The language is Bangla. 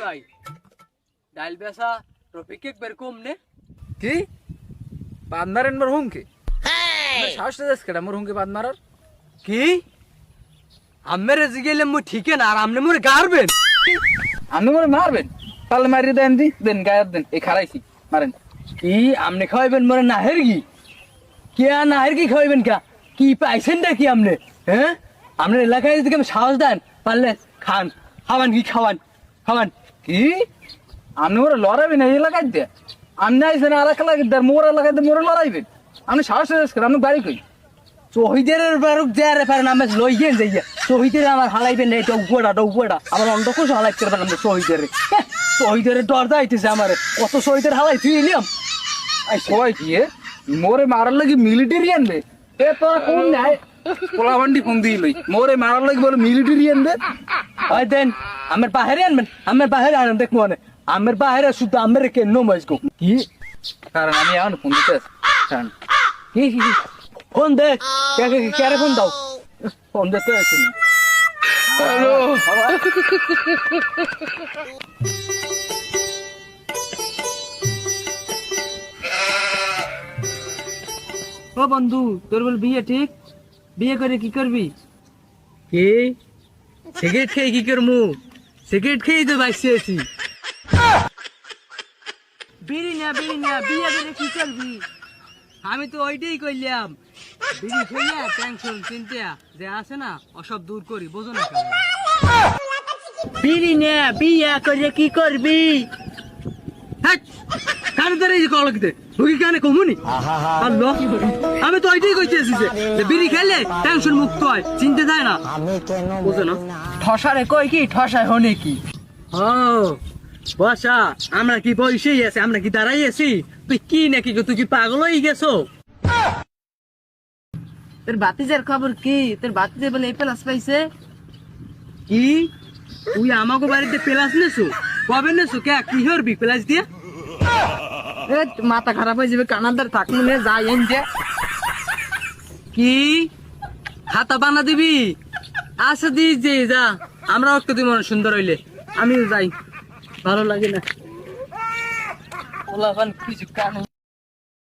ভাই ডাইল বেসা টপিক একবার কম নে কি বাদ মারেন মোর হুমকে সাহসটা যাস কেডা মোর হুমকে বাদ মারার কি আমেরে জিগেলে মু ঠিকে না আর আমনে মোরে গারবেন আপনি মোরে মারবেন পালে মারি দেন দেন গায়ের দেন এই খারাইছি মারেন কি আমনে খাওয়াইবেন মোরে নাহের কি কে নাহের কি খাওয়াইবেন কা কি পাইছেন না কি আমনে হ্যাঁ আমনে এলাকায় যদি কেমন সাহস দেন পারলে খান খাওয়ান কি খাওয়ান খাওয়ান কি আপনি মোরে লড়াইবেন এই এলাকায় দিয়ে আপনি আইসেন আর এক এলাকায় দেন মোর এলাকায় দিয়ে মোরে লড়াইবেন আপনি সাহস যাস কেডা আপনি বাড়ি কই শহীদের বারুক যারে পারেন আমি লই গেন যাইয়া শহীদের আমার হালাইবেন না এটা উপড়া আমার অন্ধকোষ হালাইতে পারেন আমরা শহীদের ডর যাইতেছে আমার কত শহীদের হালাই তুইলিয়াম সবাই দিয়ে মোরে মারার লাগি মিলিটারি আনবে এ তোরা কোন নাই পোলাভান্ডি ফোন দিই লই মোরে মারার লাগি বলে মিলিটারি আনবে হয় দেন আমার বাহিরে আনবেন আমার বাহিরে আনেন দেখবো মানে আমার বাহিরে শুধু আমার কে নো মাইজগো কি কারণ আমি এখন ফোন দিতে কারণ কি ফোন দে কে ফোন দাও ফোন দিতে আসেনি হ্যালো ও বন্ধু তোর বল বিয়ে ঠিক বিয়ে করে কি করবি কি সিগারেট খেয়ে কি করমু সিগারেট খেয়ে তো বাইসে আছি বিড়ি না বিয়ে করে কি করবি আমি তো ওইটাই কইলাম বিড়ি খেয়ে টেনশন চিন্তা যে আছে না ওসব দূর করি বোঝো না বিড়ি না বিয়ে করে কি করবি কানে ধরে এই কল দিতে ভুগি কানে কমুনি আল্লাহ আমি তো ওইটাই কইতেছি যে বিড়ি খেলে টেনশন মুক্ত হয় চিনতে যায় না বুঝো না ঠসারে কই কি ঠসায় হনে কি ও বসা আমরা কি বসেই আছি আমরা কি দাঁড়াই আছি তুই কি নাকি তুই কি পাগল হয়ে গেছো তোর বাতিজার খবর কি তোর বাতিজা বলে এই প্লাস পাইছে কি তুই আমাকে বাড়িতে প্লাস নেছো কবে নেছো কে কি হরবি প্লাস দিয়ে মাথা খারাপ হয়ে যাবে কানাদার থাকলে নে যাই এনজে কি খাতা বানা দিবি আচ্ছা দিস যে যা আমরা একটু তুই মনে সুন্দর হইলে আমিও যাই ভালো লাগে না ওলাবান কিছু কানে